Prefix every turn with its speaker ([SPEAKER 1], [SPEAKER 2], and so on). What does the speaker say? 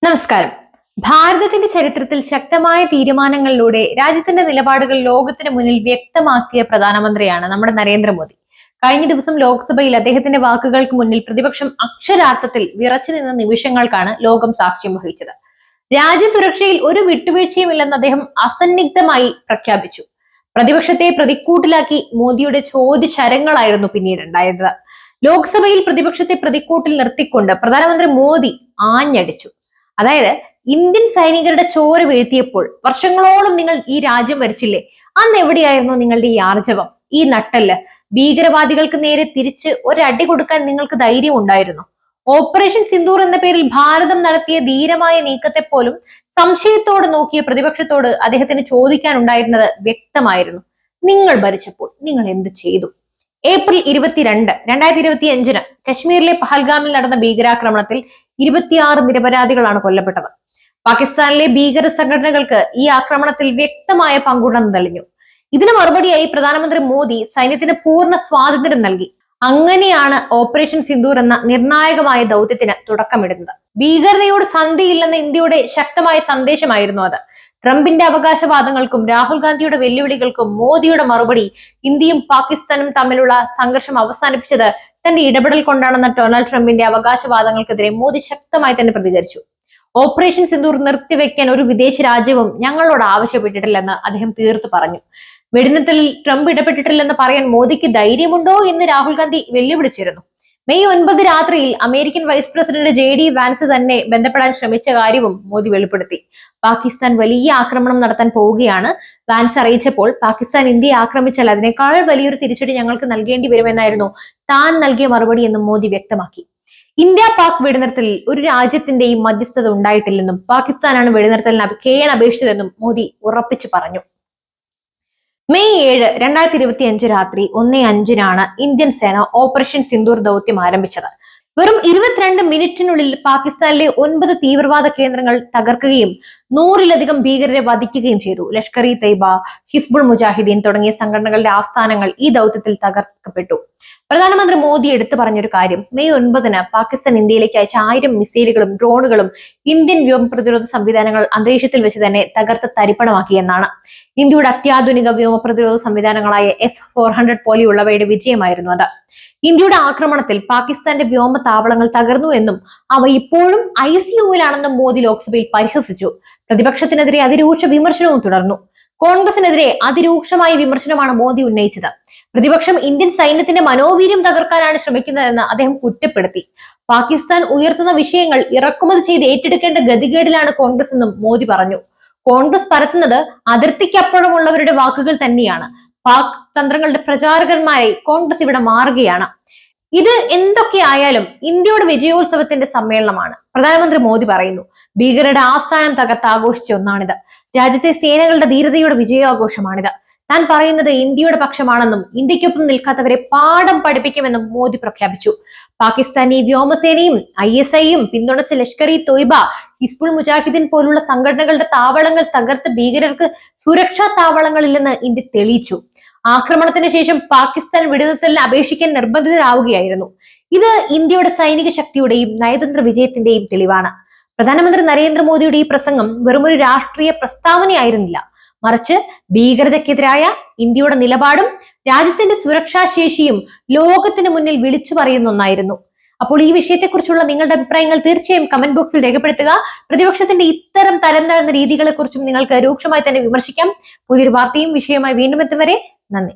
[SPEAKER 1] നമസ്കാരം. ഭാരതത്തിന്റെ ചരിത്രത്തിൽ ശക്തമായ തീരുമാനങ്ങളിലൂടെ രാജ്യത്തിന്റെ നിലപാടുകൾ ലോകത്തിന് മുന്നിൽ വ്യക്തമാക്കിയ പ്രധാനമന്ത്രിയാണ് നമ്മുടെ നരേന്ദ്രമോദി. കഴിഞ്ഞ ദിവസം ലോക്സഭയിൽ അദ്ദേഹത്തിന്റെ വാക്കുകൾക്ക് മുന്നിൽ പ്രതിപക്ഷം അക്ഷരാർത്ഥത്തിൽ വിറച്ചു നിന്ന നിമിഷങ്ങൾക്കാണ് ലോകം സാക്ഷ്യം വഹിച്ചത്. രാജ്യസുരക്ഷയിൽ ഒരു വിട്ടുവീഴ്ചയുമില്ലെന്ന് അദ്ദേഹം അസന്നിഗ്ധമായി പ്രഖ്യാപിച്ചു. പ്രതിപക്ഷത്തെ പ്രതിക്കൂട്ടിലാക്കി മോദിയുടെ ചോദ്യശരങ്ങളായിരുന്നു പിന്നീടുണ്ടായത്. ലോക്സഭയിൽ പ്രതിപക്ഷത്തെ പ്രതിക്കൂട്ടിൽ നിർത്തിക്കൊണ്ട് പ്രധാനമന്ത്രി മോദി ആഞ്ഞടിച്ചു. അതായത്, ഇന്ത്യൻ സൈനികരുടെ ചോര വീഴ്ത്തിയപ്പോൾ വർഷങ്ങളോളം നിങ്ങൾ ഈ രാജ്യം ഭരിച്ചില്ലേ, അന്ന് എവിടെയായിരുന്നു നിങ്ങളുടെ ഈ ആർജവം, ഈ നട്ടല്? ഭീകരവാദികൾക്ക് നേരെ തിരിച്ച് ഒരടി കൊടുക്കാൻ നിങ്ങൾക്ക് ധൈര്യം ഉണ്ടായിരുന്നു? ഓപ്പറേഷൻ സിന്ദൂർ എന്ന പേരിൽ ഭാരതം നടത്തിയ ധീരമായ നീക്കത്തെ പോലും സംശയത്തോടെ നോക്കിയ പ്രതിപക്ഷത്തോട് അദ്ദേഹത്തിന് ചോദിക്കാനുണ്ടായിരുന്നത് വ്യക്തമായിരുന്നു. നിങ്ങൾ ഭരിച്ചപ്പോൾ നിങ്ങൾ എന്ത് ചെയ്തു? ഏപ്രിൽ 22, 2025 കശ്മീരിലെ പഹൽഗാമിൽ നടന്ന ഭീകരാക്രമണത്തിൽ 26 നിരപരാധികളാണ് കൊല്ലപ്പെട്ടത്. പാകിസ്ഥാനിലെ ഭീകര സംഘടനകൾക്ക് ഈ ആക്രമണത്തിൽ വ്യക്തമായ പങ്കുണ്ടെന്ന് തെളിഞ്ഞു. ഇതിന് മറുപടിയായി പ്രധാനമന്ത്രി മോദി സൈന്യത്തിന് പൂർണ്ണ സ്വാതന്ത്ര്യം നൽകി. അങ്ങനെയാണ് ഓപ്പറേഷൻ സിന്ദൂർ എന്ന നിർണായകമായ ദൗത്യത്തിന് തുടക്കമിടുന്നത്. ഭീകരതയോട് സന്ധിയില്ലെന്ന ഇന്ത്യയുടെ ശക്തമായ സന്ദേശമായിരുന്നു അത്. ട്രംപിന്റെ അവകാശവാദങ്ങൾക്കും രാഹുൽ ഗാന്ധിയുടെ വെല്ലുവിളികൾക്കും മോദിയുടെ മറുപടി ഇന്ത്യയും പാകിസ്ഥാനും തമ്മിലുള്ള സംഘർഷം അവസാനിപ്പിച്ചത് തന്റെ ഇടപെടൽ കൊണ്ടാണെന്ന ഡൊണാൾഡ് ട്രംപിന്റെ അവകാശവാദങ്ങൾക്കെതിരെ മോദി ശക്തമായി തന്നെ പ്രതികരിച്ചു. ഓപ്പറേഷൻ സിന്ദൂർ നിർത്തിവെക്കാൻ ഒരു വിദേശ രാജ്യവും ഞങ്ങളോട് ആവശ്യപ്പെട്ടിട്ടില്ലെന്ന് അദ്ദേഹം തീർത്തു പറഞ്ഞു. വെടിനിർത്തലിൽ ട്രംപ് ഇടപെട്ടിട്ടില്ലെന്ന് പറയാൻ മോദിക്ക് ധൈര്യമുണ്ടോ എന്ന് രാഹുൽ ഗാന്ധി വെല്ലുവിളിച്ചിരുന്നു. മെയ് 9 രാത്രിയിൽ American vice president JD Vance തന്നെ ബന്ധപ്പെടാൻ ശ്രമിച്ച കാര്യവും മോദി വെളിപ്പെടുത്തി. പാകിസ്ഥാൻ വലിയ ആക്രമണം നടത്താൻ പോവുകയാണ്. വാൻസ് അറിയിച്ചപ്പോൾ പാകിസ്ഥാൻ ഇന്ത്യയെ ആക്രമിച്ചാൽ അതിനേക്കാൾ വലിയൊരു തിരിച്ചടി ഞങ്ങൾക്ക് നൽകേണ്ടി വരുമെന്നായിരുന്നു താൻ നൽകിയ മറുപടി എന്നും മോദി വ്യക്തമാക്കി. ഇന്ത്യ പാക് വെടിനിർത്തലിൽ ഒരു രാജ്യത്തിന്റെയും മധ്യസ്ഥത ഉണ്ടായിട്ടില്ലെന്നും പാകിസ്ഥാനാണ് വെടിനിർത്തലിന് അപേക്ഷിച്ചതെന്നും മോദി ഉറപ്പിച്ചു പറഞ്ഞു. മെയ് 7, 2025 രാത്രി 1:05 ഇന്ത്യൻ സേന ഓപ്പറേഷൻ സിന്ദൂർ ദൗത്യം ആരംഭിച്ചത്. വെറും 22 മിനിറ്റിനുള്ളിൽ പാകിസ്ഥാനിലെ 9 തീവ്രവാദ കേന്ദ്രങ്ങൾ തകർക്കുകയും 100-ലധികം ഭീകരരെ വധിക്കുകയും ചെയ്തു. ലഷ്കർ-ഇ-തയ്ബ, ഹിസ്ബുൾ മുജാഹിദീൻ തുടങ്ങിയ സംഘടനകളുടെ ആസ്ഥാനങ്ങൾ ഈ ദൗത്യത്തിൽ തകർക്കപ്പെട്ടു. പ്രധാനമന്ത്രി മോദി എടുത്തു പറഞ്ഞൊരു കാര്യം, മെയ് 9 പാകിസ്ഥാൻ ഇന്ത്യയിലേക്ക് അയച്ച 1000 മിസൈലുകളും ഡ്രോണുകളും ഇന്ത്യൻ വ്യോമ പ്രതിരോധ സംവിധാനങ്ങൾ അന്തരീക്ഷത്തിൽ വെച്ച് തന്നെ തകർത്ത് തരിപ്പണമാക്കി എന്നാണ്. ഇന്ത്യയുടെ അത്യാധുനിക വ്യോമ പ്രതിരോധ സംവിധാനങ്ങളായ S-400 പോലെയുള്ളവയുടെ വിജയമായിരുന്നു അത്. ഇന്ത്യയുടെ ആക്രമണത്തിൽ പാകിസ്ഥാന്റെ വ്യോമ താവളങ്ങൾ തകർന്നു എന്നും അവ ഇപ്പോഴും ICUവിലാണെന്നും മോദി ലോക്സഭയിൽ പരിഹസിച്ചു. പ്രതിപക്ഷത്തിനെതിരെ അതിരൂക്ഷ വിമർശനവും തുടർന്നു. കോൺഗ്രസിനെതിരെ അതിരൂക്ഷമായ വിമർശനമാണ് മോദി ഉന്നയിച്ചത്. പ്രതിപക്ഷം ഇന്ത്യൻ സൈന്യത്തിന്റെ മനോവീര്യം തകർക്കാനാണ് ശ്രമിക്കുന്നതെന്ന് അദ്ദേഹം കുറ്റപ്പെടുത്തി. പാകിസ്ഥാൻ ഉയർത്തുന്ന വിഷയങ്ങൾ ഇറക്കുമതി ചെയ്ത് ഏറ്റെടുക്കേണ്ട ഗതികേടിലാണ് കോൺഗ്രസ് എന്നും മോദി പറഞ്ഞു. കോൺഗ്രസ് പരത്തുന്നത് അതിർത്തിക്കപ്പുറമുള്ളവരുടെ വാക്കുകൾ തന്നെയാണ്. പാക് തന്ത്രങ്ങളുടെ പ്രചാരകന്മാരെ കോൺഗ്രസ് ഇവിടെ മാറുകയാണ്. ഇത് എന്തൊക്കെയായാലും ഇന്ത്യയുടെ വിജയോത്സവത്തിന്റെ സമ്മേളനമാണ്. പ്രധാനമന്ത്രി മോദി പറയുന്നു, ഭീകരരുടെ ആസ്ഥാനം തകർത്ത് ആഘോഷിച്ച ഒന്നാണിത്. രാജ്യത്തെ സേനകളുടെ ധീരതയുടെ വിജയാഘോഷമാണിത്. താൻ പറയുന്നത് ഇന്ത്യയുടെ പക്ഷമാണെന്നും ഇന്ത്യക്കൊപ്പം നിൽക്കാത്തവരെ പാഠം പഠിപ്പിക്കുമെന്നും മോദി പ്രഖ്യാപിച്ചു. പാകിസ്ഥാനി വ്യോമസേനയും ISIയും പിന്തുണച്ച ലഷ്കർ-ഇ-തൊയ്ബ, ഹിസ്ബുൾ മുജാഹിദീൻ പോലുള്ള സംഘടനകളുടെ താവളങ്ങൾ തകർത്ത് ഭീകരർക്ക് സുരക്ഷാ താവളങ്ങളില്ലെന്ന് ഇന്ത്യ തെളിയിച്ചു. ആക്രമണത്തിന് ശേഷം പാകിസ്ഥാൻ വെടിനിർത്തലിന് അപേക്ഷിക്കാൻ നിർബന്ധിതരാവുകയായിരുന്നു. ഇത് ഇന്ത്യയുടെ സൈനിക ശക്തിയുടെയും നയതന്ത്ര വിജയത്തിന്റെയും തെളിവാണ്. പ്രധാനമന്ത്രി നരേന്ദ്രമോദിയുടെ ഈ പ്രസംഗം വെറുമൊരു രാഷ്ട്രീയ പ്രസ്താവനയായിരുന്നില്ല, മറിച്ച് ഭീകരതയ്ക്കെതിരായ ഇന്ത്യയുടെ നിലപാടും രാജ്യത്തിന്റെ സുരക്ഷാ ശേഷിയും ലോകത്തിന് മുന്നിൽ വിളിച്ചു പറയുന്ന ഒന്നായിരുന്നു. അപ്പോൾ ഈ വിഷയത്തെക്കുറിച്ചുള്ള നിങ്ങളുടെ അഭിപ്രായങ്ങൾ തീർച്ചയായും കമന്റ് ബോക്സിൽ രേഖപ്പെടുത്തുക. പ്രതിപക്ഷത്തിന്റെ ഇത്തരം തരം താഴ്ന്ന രീതികളെ കുറിച്ചും നിങ്ങൾക്ക് രൂക്ഷമായി തന്നെ വിമർശിക്കാം. പുതിയൊരു വാർത്തയും വിഷയവുമായി വീണ്ടും എത്തും വരെ നന്ദി.